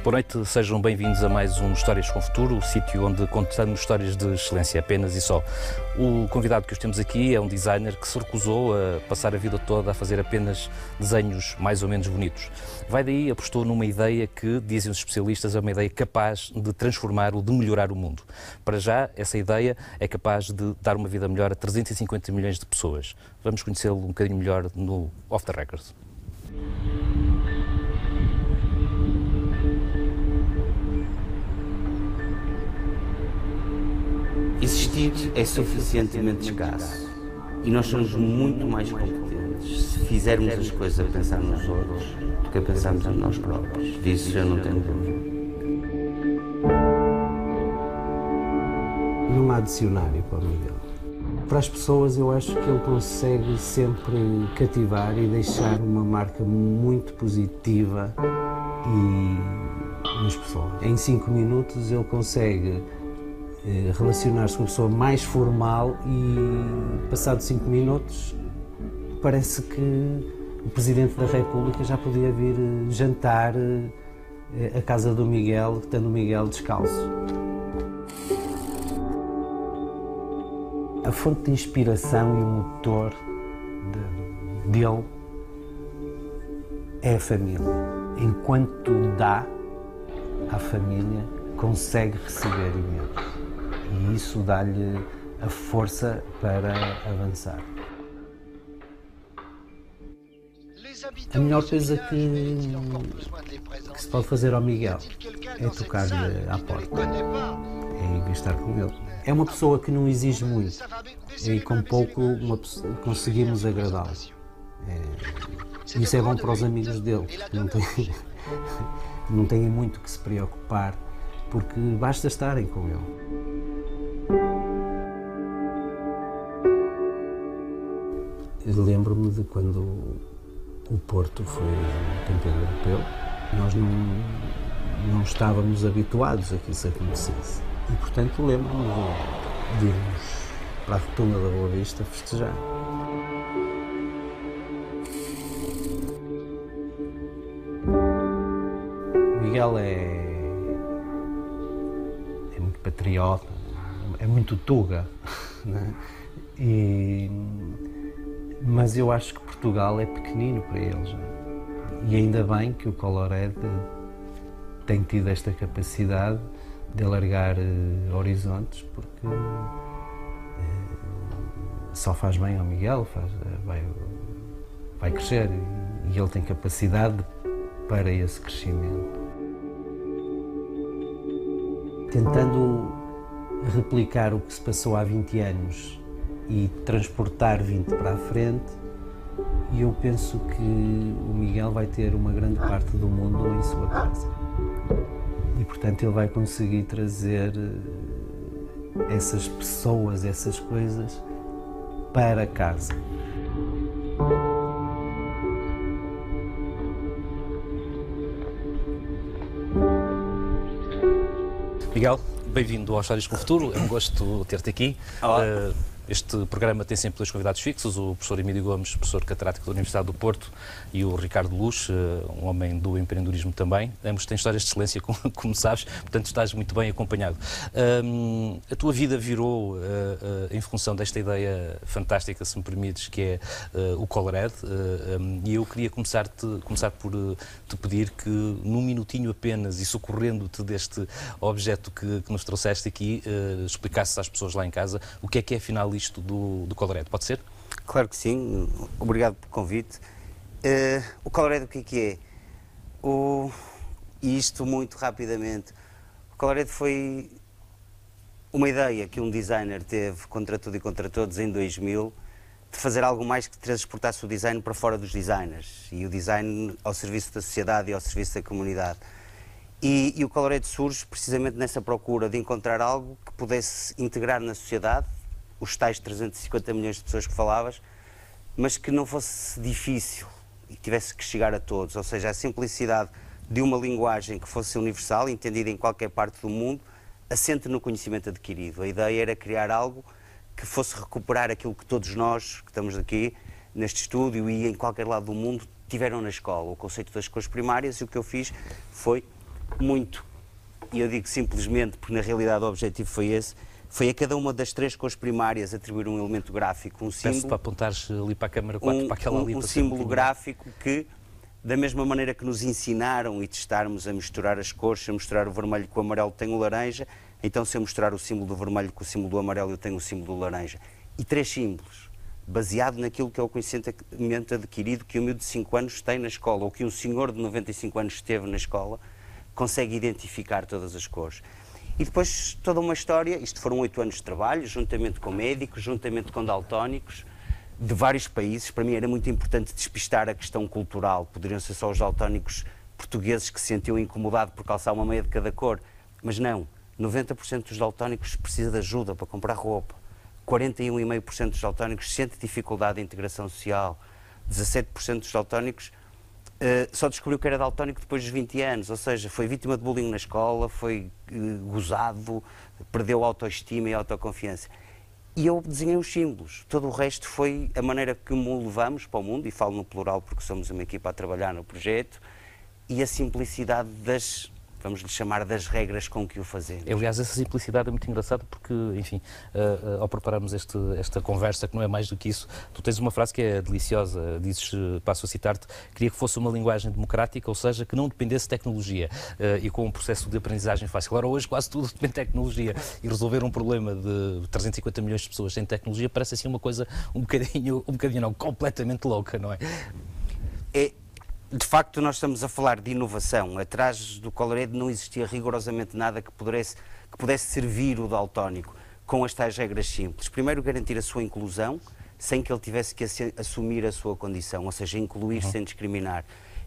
Boa noite, sejam bem-vindos a mais um Histórias com Futuro, o sítio onde contamos histórias de excelência apenas e só. O convidado que os temos aqui é um designer que se recusou a passar a vida toda a fazer apenas desenhos mais ou menos bonitos. Vai daí, apostou numa ideia que, dizem os especialistas, é uma ideia capaz de transformar ou de melhorar o mundo. Para já, essa ideia é capaz de dar uma vida melhor a 350 milhões de pessoas. Vamos conhecê-lo um bocadinho melhor no Off the Record. Existir é suficientemente escasso e nós somos muito mais competentes se fizermos as coisas a pensar nos outros do que a pensarmos em nós próprios. Disso eu não tenho dúvida. Não há dicionário para o Miguel. Para as pessoas eu acho que ele consegue sempre cativar e deixar uma marca muito positiva nas pessoas. Em 5 minutos ele consegue relacionar-se com a pessoa mais formal e, passado 5 minutos, parece que o Presidente da República já podia vir jantar à casa do Miguel, estando o Miguel descalço. A fonte de inspiração e o motor dele é a família. Enquanto dá à família, consegue receber imenso. E isso dá-lhe a força para avançar. A melhor coisa que se pode fazer ao Miguel é tocar-lhe à porta, é ir estar com ele. É uma pessoa que não exige muito e com pouco conseguimos agradá-lo. Isso é bom para os amigos dele, que não têm muito que se preocupar, porque basta estarem com ele. Lembro-me de quando o Porto foi campeão europeu, nós não estávamos habituados a que isso acontecesse. E, portanto, lembro-me de irmos para a Rotunda da Boa Vista festejar. O Miguel é muito patriota, é muito tuga, né? Mas eu acho que Portugal é pequenino para ele já. E ainda bem que o Colored tem tido esta capacidade de alargar horizontes, porque só faz bem ao Miguel, vai crescer e ele tem capacidade para esse crescimento. Tentando replicar o que se passou há 20 anos e transportar 20 para a frente, e eu penso que o Miguel vai ter uma grande parte do mundo em sua casa. E, portanto, ele vai conseguir trazer essas pessoas, essas coisas para casa. Miguel, bem-vindo ao Histórias com o Futuro, é um gosto ter-te aqui. Este programa tem sempre 2 convidados fixos, o professor Emílio Gomes, professor catedrático da Universidade do Porto, e o Ricardo Luz, um homem do empreendedorismo também. Ambos têm histórias de excelência, como sabes, portanto estás muito bem acompanhado. A tua vida virou em função desta ideia fantástica, se me permites, que é o Colored, e eu queria começar por te pedir que, num minutinho apenas, e socorrendo-te deste objeto que nos trouxeste aqui, explicasses às pessoas lá em casa o que é afinal isto do Colored. Pode ser? Claro que sim, obrigado pelo convite. O Colored o que é? E isto muito rapidamente. O Colored foi uma ideia que um designer teve contra tudo e contra todos em 2000, de fazer algo mais que transportasse o design para fora dos designers e o design ao serviço da sociedade e ao serviço da comunidade. E o Colored surge precisamente nessa procura de encontrar algo que pudesse integrar na sociedade os tais 350 milhões de pessoas que falavas, mas que não fosse difícil e tivesse que chegar a todos, ou seja, a simplicidade de uma linguagem que fosse universal, entendida em qualquer parte do mundo, assente no conhecimento adquirido. A ideia era criar algo que fosse recuperar aquilo que todos nós, que estamos aqui neste estúdio e em qualquer lado do mundo, tiveram na escola, o conceito das cores primárias, e o que eu fiz foi muito, e eu digo simplesmente porque na realidade o objetivo foi esse, foi a cada uma das 3 cores primárias atribuir um elemento gráfico, um símbolo. Peço para apontares ali para a câmara 4, para aquela ali. Um símbolo gráfico que, da mesma maneira que nos ensinaram e testarmos a misturar as cores, se eu misturar o vermelho com o amarelo tenho o laranja, então se eu misturar o símbolo do vermelho com o símbolo do amarelo eu tenho o símbolo do laranja. E 3 símbolos, baseado naquilo que é o conhecimento adquirido que um miúdo de 5 anos tem na escola, ou que um senhor de 95 anos esteve na escola, consegue identificar todas as cores. E depois toda uma história, isto foram 8 anos de trabalho, juntamente com médicos, juntamente com daltónicos, de vários países. Para mim era muito importante despistar a questão cultural. Poderiam ser só os daltónicos portugueses que se sentiam incomodados por calçar uma meia de cada cor. Mas não, 90% dos daltónicos precisa de ajuda para comprar roupa. 41,5% dos daltónicos sente dificuldade de integração social. 17% dos daltónicos só descobriu que era daltónico depois dos 20 anos, ou seja, foi vítima de bullying na escola, foi gozado, perdeu autoestima e autoconfiança. E eu desenhei os símbolos, todo o resto foi a maneira que o levamos para o mundo, e falo no plural porque somos uma equipa a trabalhar no projeto, e a simplicidade das, vamos lhe chamar, das regras com que o fazemos. Aliás, essa simplicidade é muito engraçada porque, enfim, ao prepararmos esta conversa, que não é mais do que isso, tu tens uma frase que é deliciosa, dizes, passo a citar-te, queria que fosse uma linguagem democrática, ou seja, que não dependesse de tecnologia e com um processo de aprendizagem fácil. Agora, hoje quase tudo depende de tecnologia e resolver um problema de 350 milhões de pessoas sem tecnologia parece assim uma coisa um bocadinho não, completamente louca, não é? De facto, nós estamos a falar de inovação. Atrás do Colored não existia rigorosamente nada que pudesse servir o daltónico com as tais regras simples. Primeiro, garantir a sua inclusão, sem que ele tivesse que assumir a sua condição, ou seja, incluir sem discriminar.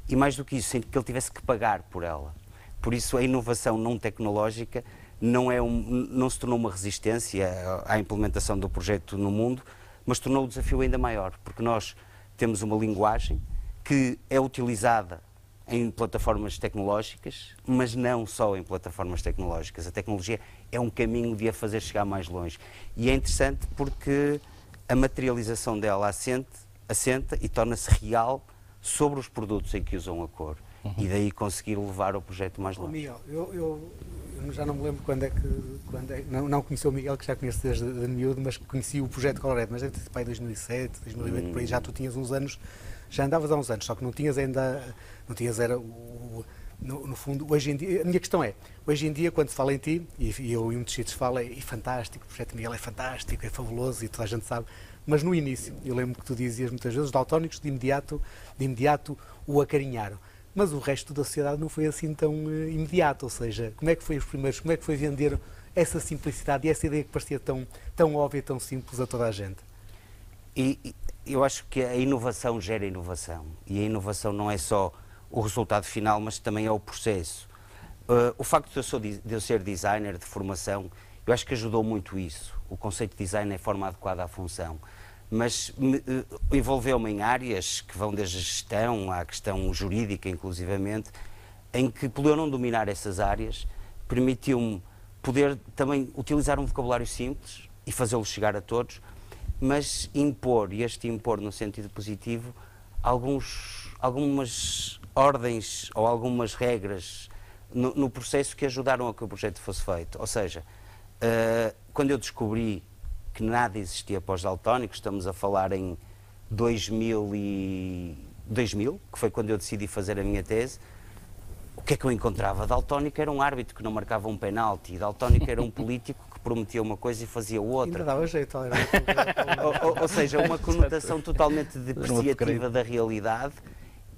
E mais do que isso, sem que ele tivesse que pagar por ela. Por isso, a inovação não tecnológica não se tornou uma resistência à implementação do projeto no mundo, mas tornou o desafio ainda maior, porque nós temos uma linguagem que é utilizada em plataformas tecnológicas, mas não só em plataformas tecnológicas. A tecnologia é um caminho de a fazer chegar mais longe. E é interessante porque a materialização dela assenta e torna-se real sobre os produtos em que usam a cor. E daí conseguir levar o projeto mais longe. Miguel, eu já não me lembro quando é que não conheci o Miguel, que já conheço desde miúdo, mas conheci o projeto Colored, mas deve ter sido em 2007, 2008, por aí já tu tinhas uns anos. Já andavas há uns anos, só que não tinhas no fundo, hoje em dia, a minha questão é, hoje em dia quando se fala em ti, e eu em muitos sítios falo, é fantástico, o projeto Miguel é fantástico, é fabuloso e toda a gente sabe, mas no início, eu lembro que tu dizias muitas vezes, os daltónicos de imediato o acarinharam, mas o resto da sociedade não foi assim tão imediato, ou seja, como é que foi os primeiros, como é que foi vender essa simplicidade e essa ideia que parecia tão óbvia, tão simples a toda a gente? Eu acho que a inovação gera inovação, e a inovação não é só o resultado final, mas também é o processo. O facto de eu ser designer de formação, eu acho que ajudou muito isso. O conceito de design é a forma adequada à função, mas envolveu-me em áreas que vão desde a gestão à questão jurídica, inclusivamente, em que, por eu não dominar essas áreas, permitiu-me poder também utilizar um vocabulário simples e fazê-lo chegar a todos, mas impor, e este impor no sentido positivo, algumas ordens ou algumas regras no processo que ajudaram a que o projeto fosse feito. Ou seja, quando eu descobri que nada existia para os daltónicos, estamos a falar em 2000, que foi quando eu decidi fazer a minha tese, o que é que eu encontrava? Daltónico era um árbitro que não marcava um penalti, daltónico era um político que prometia uma coisa e fazia outra. Ainda dava jeito. Ou seja, uma conotação totalmente depreciativa da realidade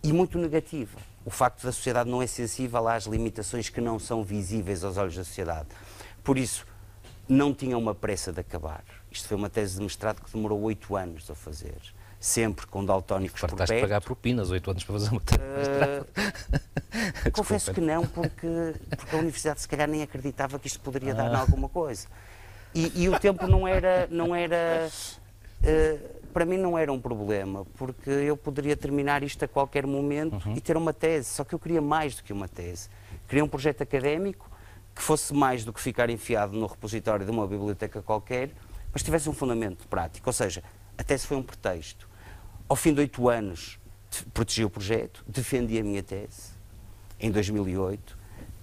e muito negativa. O facto da sociedade não é sensível às limitações que não são visíveis aos olhos da sociedade. Por isso, não tinha uma pressa de acabar. Isto foi uma tese de mestrado que demorou 8 anos a fazer. Sempre com daltónicos por perto. Fartaste de pagar propinas, 8 anos para fazer uma tese de mestrado. Confesso que não, porque a Universidade se calhar nem acreditava que isto poderia dar em alguma coisa. E o tempo não era para mim não era um problema, porque eu poderia terminar isto a qualquer momento e ter uma tese, só que eu queria mais do que uma tese. Queria um projeto académico que fosse mais do que ficar enfiado no repositório de uma biblioteca qualquer, mas tivesse um fundamento prático, ou seja, a tese foi um pretexto. Ao fim de 8 anos, protegi o projeto, defendi a minha tese, em 2008,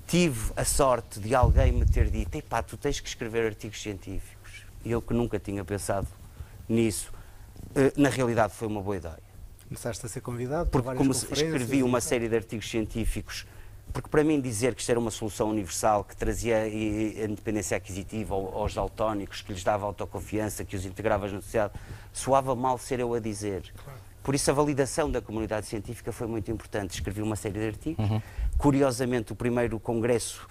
tive a sorte de alguém me ter dito: epá, tu tens que escrever artigos científicos. E eu, que nunca tinha pensado nisso, na realidade foi uma boa ideia. Começaste a ser convidado Porque para como várias conferências. escrevi uma série de artigos científicos, porque para mim dizer que isto era uma solução universal, que trazia a independência aquisitiva aos daltónicos, que lhes dava autoconfiança, que os integrava na sociedade, soava mal ser eu a dizer. Claro. Por isso a validação da comunidade científica foi muito importante. Escrevi uma série de artigos. Curiosamente, o primeiro congresso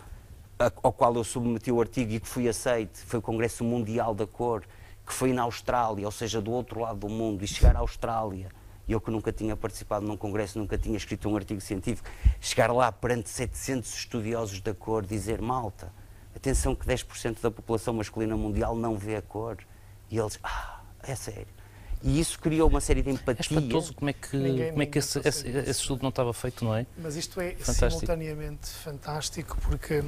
ao qual eu submeti o artigo e que fui aceite foi o Congresso Mundial da Cor, que foi na Austrália, ou seja, do outro lado do mundo. E chegar à Austrália, eu que nunca tinha participado num congresso, nunca tinha escrito um artigo científico, chegar lá perante 700 estudiosos da cor, dizer: malta, atenção que 10% da população masculina mundial não vê a cor. E eles: é sério. E isso criou uma série de empatia. É espantoso como é que esse estudo não estava feito, não é? Mas isto é Fantástico. simultaneamente fantástico, porque,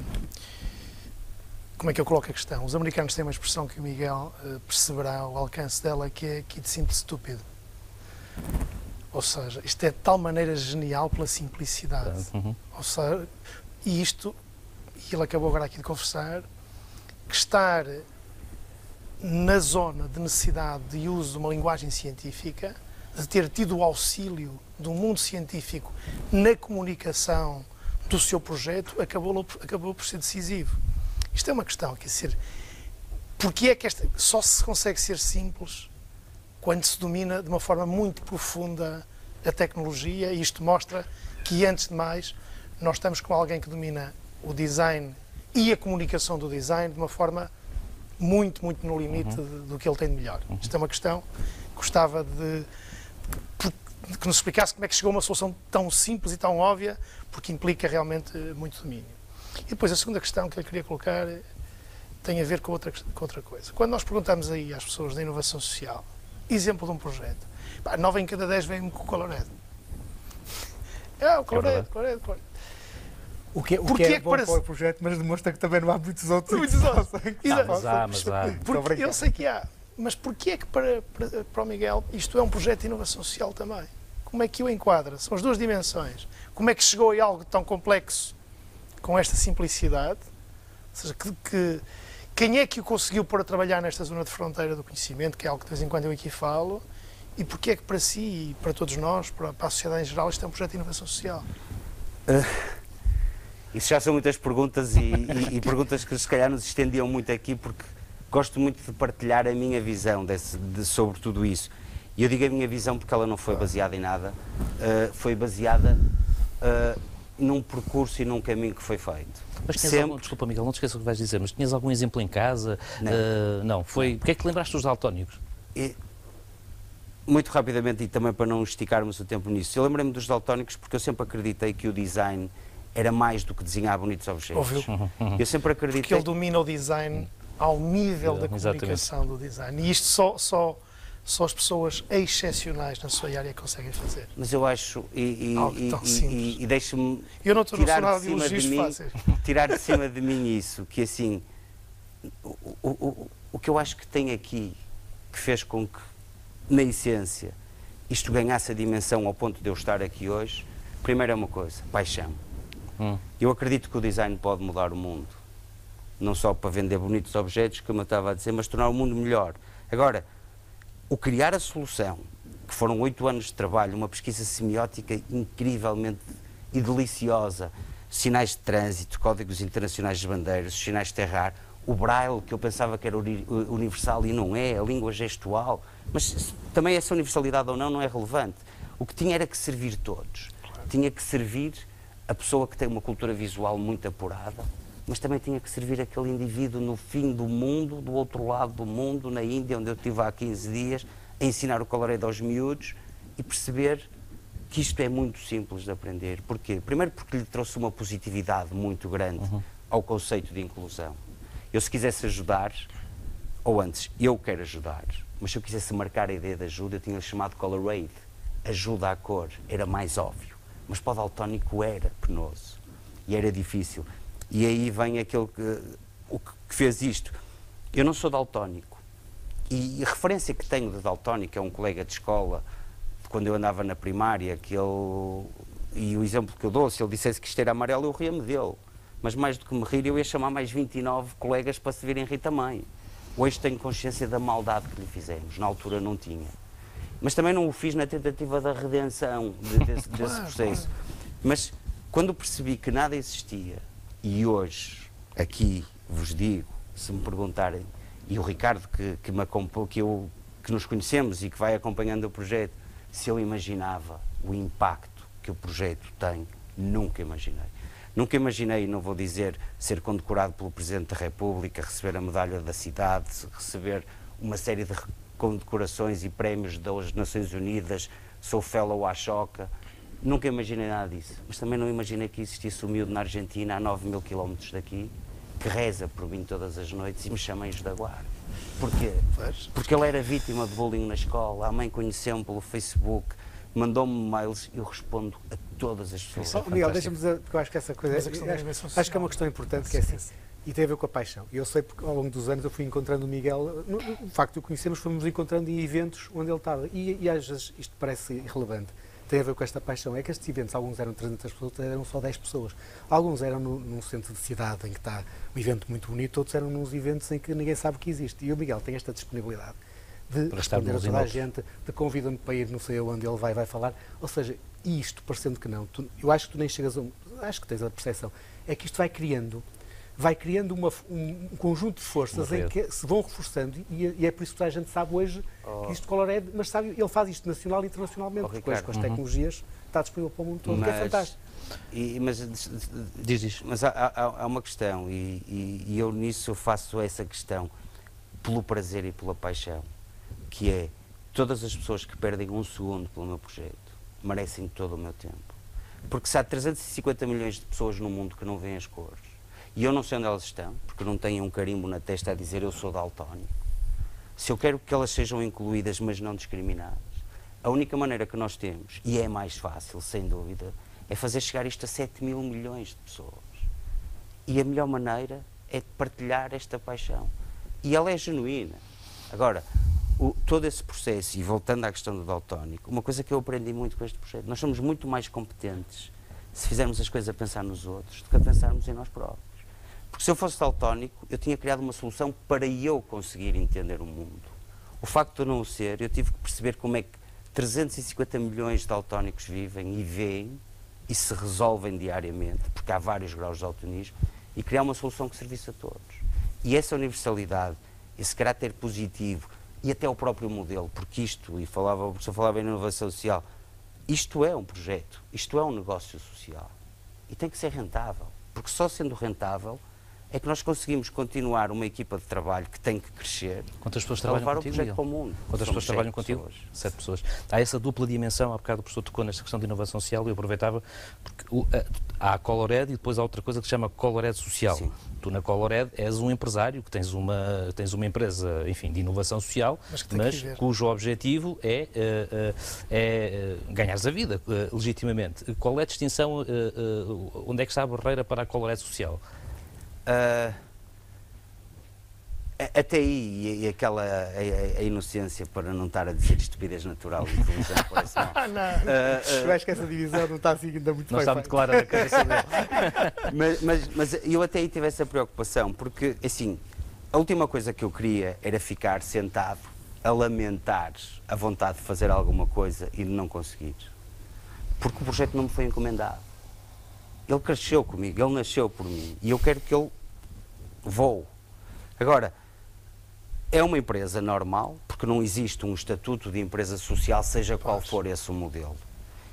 como é que eu coloco a questão? Os americanos têm uma expressão que o Miguel perceberá o alcance dela, que é keep simple stupid. Ou seja, isto é de tal maneira genial pela simplicidade. Ou seja, e ele acabou agora aqui de confessar, que estar na zona de necessidade de uso de uma linguagem científica, de ter tido o auxílio do mundo científico na comunicação do seu projeto, acabou por ser decisivo. Isto é uma questão, quer dizer, porque é que só se consegue ser simples quando se domina de uma forma muito profunda a tecnologia, e isto mostra que, antes de mais, nós estamos com alguém que domina o design e a comunicação do design de uma forma muito, muito no limite do que ele tem de melhor. Isto é uma questão que gostava de que nos explicasse como é que chegou a uma solução tão simples e tão óbvia, porque implica realmente muito domínio. E depois a segunda questão que eu queria colocar tem a ver com outra coisa. Quando nós perguntamos aí às pessoas da inovação social, exemplo de um projeto, 9 em cada 10 vêm com o Colored. O Colored. O que é bom para o projeto, mas demonstra que também não há muitos outros. Mas há. Porque eu sei que há. Mas porquê é que para o Miguel isto é um projeto de inovação social também? Como é que o enquadra? São as duas dimensões. Como é que chegou a algo tão complexo com esta simplicidade? Ou seja, quem é que o conseguiu pôr a trabalhar nesta zona de fronteira do conhecimento, que é algo que de vez em quando eu aqui falo, e porquê é que para si e para todos nós, para a sociedade em geral, isto é um projeto de inovação social? Isso já são muitas perguntas e perguntas que se calhar nos estendiam muito aqui, porque gosto muito de partilhar a minha visão sobre tudo isso. E eu digo a minha visão porque ela não foi baseada em nada, foi baseada num percurso e num caminho que foi feito. Mas tinhas desculpa, Miguel, não te esqueças o que vais dizer, mas tinhas algum exemplo em casa? Não. Porque é que lembraste dos daltónicos? Muito rapidamente, e também para não esticarmos o tempo nisso, eu lembrei-me dos daltónicos porque eu sempre acreditei que o design era mais do que desenhar bonitos objetos. Óbvio. Eu sempre acreditei... Porque ele domina o design ao nível da comunicação do design. E isto só as pessoas excepcionais na sua área conseguem fazer. Mas eu acho, e deixe-me tirar de cima de mim isso, que assim, o que eu acho que tem aqui, que fez com que, na essência, isto ganhasse a dimensão ao ponto de eu estar aqui hoje, primeiro é uma coisa: paixão. Eu acredito que o design pode mudar o mundo, não só para vender bonitos objetos, como eu estava a dizer, mas tornar o mundo melhor. Agora, o criar a solução, que foram 8 anos de trabalho, uma pesquisa semiótica incrivelmente e deliciosa, sinais de trânsito, códigos internacionais de bandeiras, os sinais de terrar, o braille, que eu pensava que era universal e não é, a língua gestual, mas também essa universalidade ou não é relevante. O que tinha era que servir todos. Tinha que servir a pessoa que tem uma cultura visual muito apurada, mas também tinha que servir aquele indivíduo no fim do mundo, do outro lado do mundo, na Índia, onde eu estive há 15 dias, a ensinar o Colored aos miúdos e perceber que isto é muito simples de aprender. Porquê? Primeiro porque lhe trouxe uma positividade muito grande ao conceito de inclusão. Eu, se quisesse ajudar, ou antes, eu quero ajudar, mas se eu quisesse marcar a ideia de ajuda, eu tinha chamado Colored, ajuda à cor, era mais óbvio. Mas para o daltónico era penoso e era difícil. E aí vem aquele que fez isto. Eu não sou daltónico. E a referência que tenho de daltónico é um colega de escola, de quando eu andava na primária, e o exemplo que eu dou, se ele dissesse que isto era amarelo, eu ria-me dele. mas mais do que me rir, eu ia chamar mais 29 colegas para se virem rir também. Hoje tenho consciência da maldade que lhe fizemos, na altura não tinha. Mas também não o fiz na tentativa da redenção desse processo. Mas quando percebi que nada existia, e hoje, aqui, vos digo, se me perguntarem, e o Ricardo que nos conhecemos e que vai acompanhando o projeto, se eu imaginava o impacto que o projeto tem, nunca imaginei. Nunca imaginei, não vou dizer, ser condecorado pelo Presidente da República, receber a medalha da cidade, receber uma série de condecorações e prémios das Nações Unidas, sou fellow à Choca. Nunca imaginei nada disso. Mas também não imaginei que existisse um miúdo na Argentina, a 9.000 quilómetros daqui, que reza por mim todas as noites e me chama Anjo da Guarda. Porquê? Porque ele era vítima de bullying na escola, a mãe conheceu-me pelo Facebook, mandou-me mails e eu respondo a todas as pessoas. Miguel, deixa-me dizer, porque eu acho que essa coisa, acho que é uma questão importante, que é assim, e tem a ver com a paixão. Eu sei porque ao longo dos anos eu fui encontrando o Miguel, o facto de o conhecermos, fomos encontrando em eventos onde ele estava, e às vezes isto parece irrelevante, tem a ver com esta paixão, é que estes eventos, alguns eram 300 pessoas, outros eram só 10 pessoas. Alguns eram num centro de cidade em que está um evento muito bonito, outros eram nos eventos em que ninguém sabe que existe. E o Miguel tem esta disponibilidade de responder a toda a gente, de convida-me para ir não sei onde ele vai falar. Ou seja, isto, parecendo que não, eu acho que tu nem chegas a acho que tens a percepção, é que isto vai criando um conjunto de forças em que se vão reforçando e é por isso que a gente sabe hoje que isto Colored, mas sabe, ele faz isto nacional e internacionalmente, porque hoje com as tecnologias está disponível para o mundo todo, que é fantástico. Mas há uma questão, e eu nisso faço essa questão pelo prazer e pela paixão, que é todas as pessoas que perdem um segundo pelo meu projeto merecem todo o meu tempo. Porque se há 350 milhões de pessoas no mundo que não veem as cores, e eu não sei onde elas estão, porque não têm um carimbo na testa a dizer eu sou daltónico, se eu quero que elas sejam incluídas, mas não discriminadas, a única maneira que nós temos, e é mais fácil, sem dúvida, é fazer chegar isto a 7.000 milhões de pessoas. E a melhor maneira é partilhar esta paixão. E ela é genuína. Agora, todo esse processo, e voltando à questão do daltónico, uma coisa que eu aprendi muito com este projeto, nós somos muito mais competentes se fizermos as coisas a pensar nos outros do que a pensarmos em nós próprios. Porque se eu fosse daltónico, eu tinha criado uma solução para eu conseguir entender o mundo. O facto de eu não o ser, eu tive que perceber como é que 350 milhões de daltónicos vivem e veem e se resolvem diariamente, porque há vários graus de daltonismo, e criar uma solução que servisse a todos. E essa universalidade, esse caráter positivo, e até o próprio modelo, porque isto, o professor falava em inovação social, isto é um projeto, isto é um negócio social. E tem que ser rentável, porque só sendo rentável é que nós conseguimos continuar uma equipa de trabalho que tem que crescer. Quantas pessoas trabalham levar contigo, o projeto para o mundo. Quantas pessoas trabalham contigo? 7 pessoas. Há essa dupla dimensão, há bocado o professor tocou nesta questão de inovação social e eu aproveitava, porque há a Colored e depois há outra coisa que se chama Colored Social. Sim. Tu na Colored és um empresário que tens uma empresa, enfim, de inovação social, mas cujo objetivo é ganhares a vida, legitimamente. Qual é a distinção, onde é que está a barreira para a Colored Social? Até aí, a inocência, para não estar a dizer estupidez natural e inteligente, parece mal. Eu acho que essa divisão não está assim ainda muito Não está muito clara na cabeça dele. mas eu até aí tive essa preocupação, porque, assim, a última coisa que eu queria era ficar sentado a lamentar a vontade de fazer alguma coisa e de não conseguir. Porque o projeto não me foi encomendado. Ele cresceu comigo, ele nasceu por mim, e eu quero que ele voe. Agora, é uma empresa normal, porque não existe um estatuto de empresa social, seja qual for esse o modelo.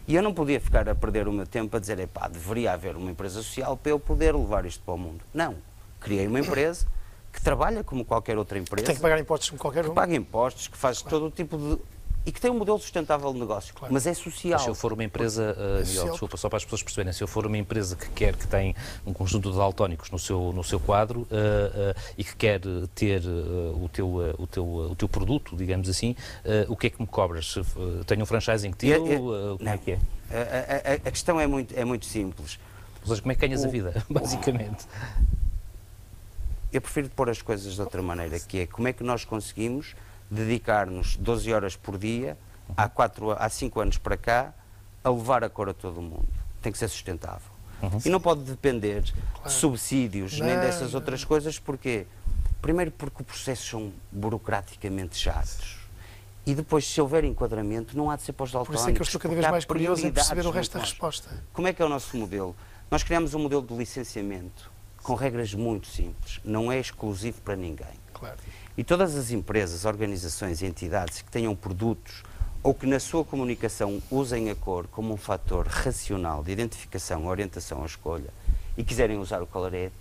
E eu não podia ficar a perder o meu tempo a dizer, epá, deveria haver uma empresa social para eu poder levar isto para o mundo. Não. Criei uma empresa que trabalha como qualquer outra empresa. Que tem que pagar impostos como qualquer um. Que paga impostos, que faz todo o tipo de... E que tem um modelo sustentável de negócio, mas é social. Mas se eu for uma empresa, Miguel, desculpa, só para as pessoas perceberem, se eu for uma empresa que tem um conjunto de daltónicos no seu quadro e que quer ter o teu produto, digamos assim, o que é que me cobras? Tenho um franchising teu? Como é que é? A questão é muito simples. Ou seja, como é que ganhas a vida, basicamente? Eu prefiro pôr as coisas de outra maneira, que é como é que nós conseguimos dedicar-nos 12 horas por dia, há 5 anos para cá, a levar a cor a todo o mundo. Tem que ser sustentável. E não pode depender de subsídios nem dessas outras coisas. Porquê? Primeiro porque os processos são burocraticamente chatos. E depois, se houver enquadramento, não há de ser para os autónomos. Por isso é que eu estou cada vez mais curioso em perceber o resto da resposta. Como é que é o nosso modelo? Nós criamos um modelo de licenciamento com regras muito simples. Não é exclusivo para ninguém. Claro. E todas as empresas, organizações e entidades que tenham produtos ou que na sua comunicação usem a cor como um fator racional de identificação, orientação ou escolha e quiserem usar o Colored,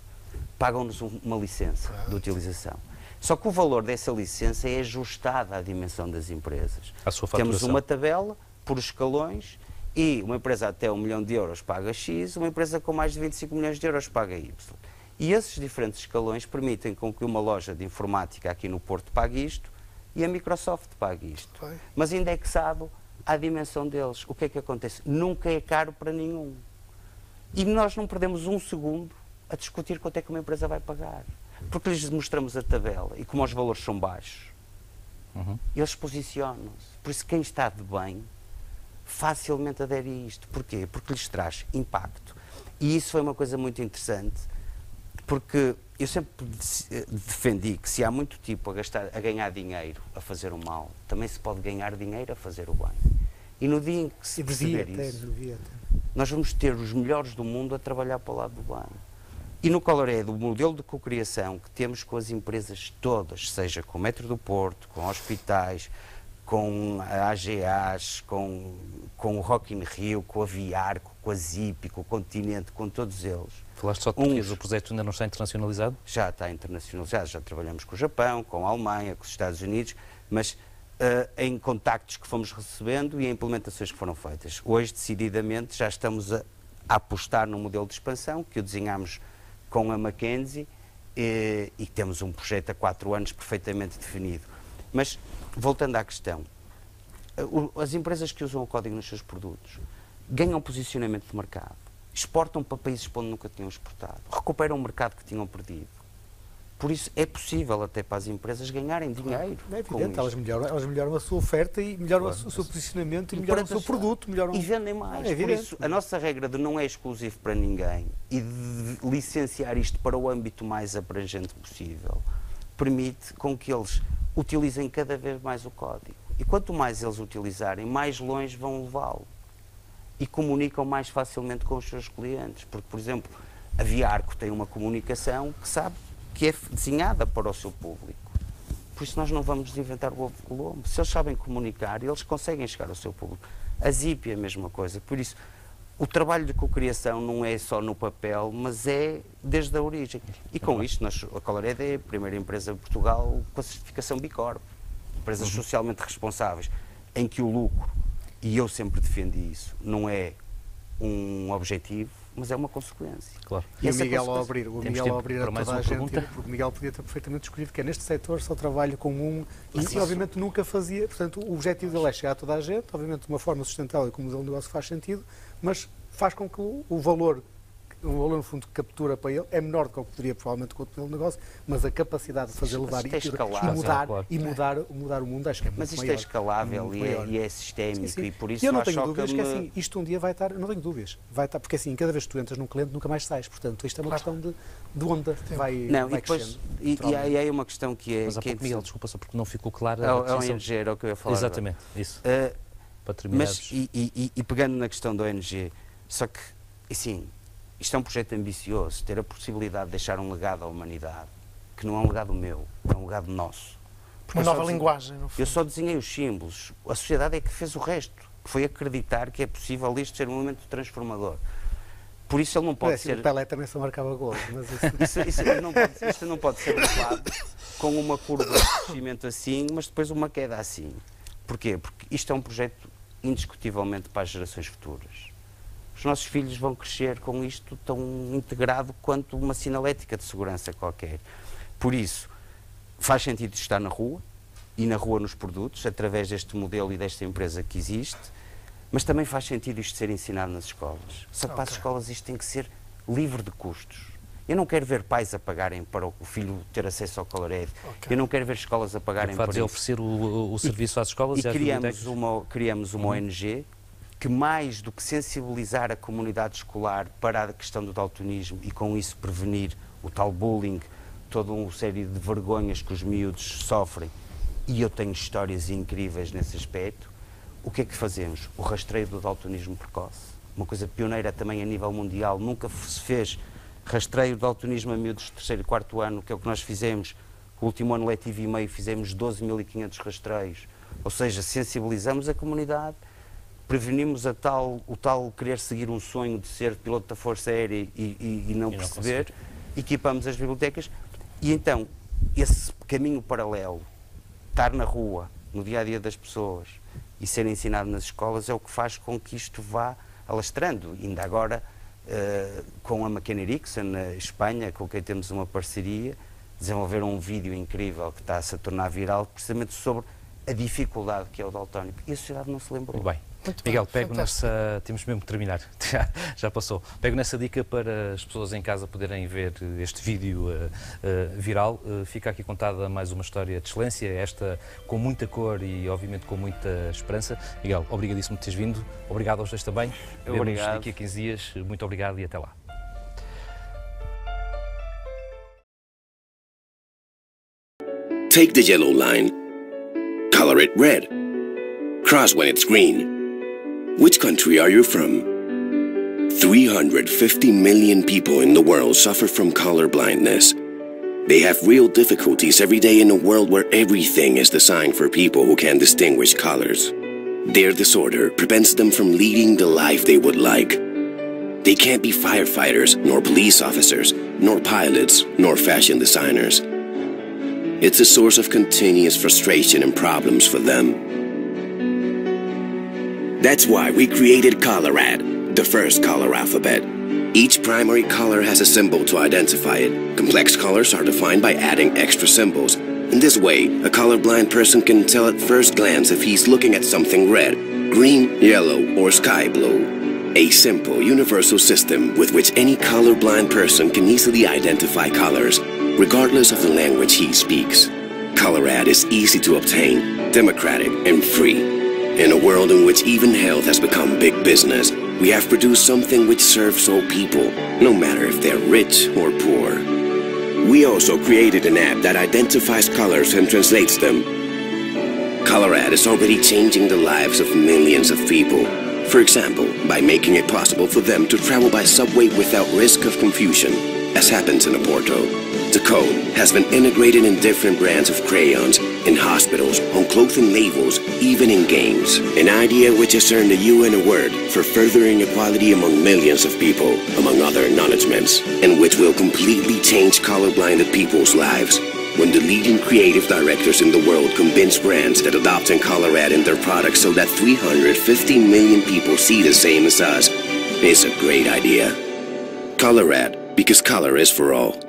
pagam-nos uma licença de utilização. Só que o valor dessa licença é ajustado à dimensão das empresas. À sua Temos faturação. uma tabela por escalões e uma empresa até 1 milhão de euros paga X, uma empresa com mais de 25 milhões de euros paga Y. E esses diferentes escalões permitem com que uma loja de informática aqui no Porto pague isto e a Microsoft pague isto. Foi. Mas indexado à dimensão deles. O que é que acontece? Nunca é caro para nenhum. E nós não perdemos um segundo a discutir quanto é que uma empresa vai pagar. Porque lhes mostramos a tabela e como os valores são baixos, eles posicionam-se. Por isso quem está de bem facilmente adere a isto. Porquê? Porque lhes traz impacto. E isso foi uma coisa muito interessante, porque eu sempre defendi que se há muito tipo a ganhar dinheiro a fazer o mal, também se pode ganhar dinheiro a fazer o bem. E no dia em que se perceber isso, nós vamos ter os melhores do mundo a trabalhar para o lado do bem. E no Colored, o modelo de cocriação que temos com as empresas todas, seja com o Metro do Porto, com hospitais, com a AGAs, com o Rock in Rio, com a Viarco, com a Zip, com o Continente, com todos eles. Falaste só de português, o projeto ainda não está internacionalizado? Já está internacionalizado, já trabalhamos com o Japão, com a Alemanha, com os Estados Unidos, mas em contactos que fomos recebendo e em implementações que foram feitas. Hoje, decididamente, já estamos a apostar num modelo de expansão que o desenhámos com a McKinsey e temos um projeto há 4 anos perfeitamente definido. Mas, voltando à questão, as empresas que usam o código nos seus produtos ganham posicionamento de mercado, exportam para países para onde nunca tinham exportado, recuperam o mercado que tinham perdido. Por isso é possível até para as empresas ganharem dinheiro. É evidente, elas melhoram a sua oferta e melhoram o seu posicionamento e melhoram o seu produto. E vendem mais. É Por isso, a nossa regra de não é exclusivo para ninguém e de licenciar isto para o âmbito mais abrangente possível, permite com que eles utilizem cada vez mais o código. E quanto mais eles utilizarem, mais longe vão levá-lo. E comunicam mais facilmente com os seus clientes. Porque, por exemplo, a Viarco tem uma comunicação que sabe que é desenhada para o seu público. Por isso nós não vamos desinventar o ovo de Colombo. Se eles sabem comunicar, eles conseguem chegar ao seu público. A Zip é a mesma coisa. Por isso, o trabalho de cocriação não é só no papel, mas é desde a origem. E com isto, a Colored é a primeira empresa de Portugal com a certificação B Corp. Empresas socialmente responsáveis, em que o lucro, e eu sempre defendi isso, não é um objetivo, mas é uma consequência. Claro. E o Miguel ao abrir a mais toda uma a gente, pergunta? porque o Miguel podia ter perfeitamente escolhido que é neste setor só trabalho com e obviamente nunca fazia, portanto o objetivo dele é chegar a toda a gente, obviamente de uma forma sustentável e com o modelo de negócio faz sentido, mas faz com que o valor no fundo que captura para ele é menor do que o que poderia provavelmente com o modelo de negócio, mas a capacidade de fazer levar e mudar o mundo acho que é muito maior. Mas isto é escalável e é sistémico. Sim. E por isso eu não tenho dúvidas que assim, isto um dia vai estar, não tenho dúvidas, vai estar, porque assim, cada vez que tu entras num cliente nunca mais sais, portanto isto é uma questão de onda, vai crescendo. E aí é uma questão que é... Mas há pouco, Miguel, desculpa só porque não ficou claro a a ONG era o que eu ia falar. Exatamente, isso. Para Mas, terminarmos. e pegando na questão da ONG, só que, assim, isto é um projeto ambicioso, ter a possibilidade de deixar um legado à humanidade, que não é um legado meu, é um legado nosso. Uma nova linguagem, no fundo. Eu só desenhei os símbolos, a sociedade é que fez o resto, que foi acreditar que é possível isto ser um momento transformador. Por isso ele não pode ser... O Pelé também só marcava golos, mas isso não pode ser levado com uma curva de crescimento assim, mas depois uma queda assim. Porquê? Porque isto é um projeto indiscutivelmente para as gerações futuras. Os nossos filhos vão crescer com isto tão integrado quanto uma sinalética de segurança qualquer. Por isso, faz sentido estar na rua, e na rua nos produtos, através deste modelo e desta empresa que existe, mas também faz sentido isto ser ensinado nas escolas. Só que para as escolas isto tem que ser livre de custos. Eu não quero ver pais a pagarem para o filho ter acesso ao Colored. Eu não quero ver escolas a pagarem para oferecer o serviço às escolas e criamos uma ONG que mais do que sensibilizar a comunidade escolar para a questão do daltonismo e com isso prevenir o tal bullying, toda uma série de vergonhas que os miúdos sofrem, e eu tenho histórias incríveis nesse aspecto, o que é que fazemos? O rastreio do daltonismo precoce. Uma coisa pioneira também a nível mundial, nunca se fez rastreio do daltonismo a miúdos de 3º e 4º ano, que é o que nós fizemos. O último ano letivo e meio fizemos 12.500 rastreios, ou seja, sensibilizamos a comunidade, prevenimos o tal querer seguir um sonho de ser piloto da Força Aérea e não perceber, equipamos as bibliotecas e então esse caminho paralelo, estar na rua, no dia-a-dia das pessoas e ser ensinado nas escolas é o que faz com que isto vá alastrando. Ainda agora, com a McKenna Erickson, na Espanha, com quem temos uma parceria, desenvolveram um vídeo incrível que está a se tornar viral, precisamente sobre a dificuldade que é o daltónico. E a sociedade não se lembrou. Muito bem. Miguel, pego nessa... Temos mesmo que terminar. Já passou. Pego nessa dica para as pessoas em casa poderem ver este vídeo viral. Fica aqui contada mais uma história de excelência, esta com muita cor e, obviamente, com muita esperança. Miguel, obrigadíssimo por teres vindo. Obrigado aos dois também. Vemo-nos daqui a 15 dias. Muito obrigado e até lá. Take the yellow line. Color it red. Cross when it's green. Which country are you from? 350 million people in the world suffer from color blindness. They have real difficulties every day in a world where everything is designed for people who can distinguish colors. Their disorder prevents them from leading the life they would like. They can't be firefighters, nor police officers, nor pilots, nor fashion designers. It's a source of continuous frustration and problems for them. That's why we created ColorAd, the first color alphabet. Each primary color has a symbol to identify it. Complex colors are defined by adding extra symbols. In this way, a colorblind person can tell at first glance if he's looking at something red, green, yellow, or sky blue. A simple, universal system with which any colorblind person can easily identify colors, regardless of the language he speaks. ColorAd is easy to obtain, democratic, and free. In a world in which even health has become big business, we have produced something which serves all people, no matter if they're rich or poor. We also created an app that identifies colors and translates them. ColorAd is already changing the lives of millions of people. For example, by making it possible for them to travel by subway without risk of confusion, as happens in Oporto. The code has been integrated in different brands of crayons, in hospitals, on clothing labels, even in games. An idea which has earned a UN award for furthering equality among millions of people, among other acknowledgements, and which will completely change colorblinded people's lives. When the leading creative directors in the world convince brands that adopting ColorAd in their products so that 350 million people see the same as us is a great idea. ColorAd, because color is for all.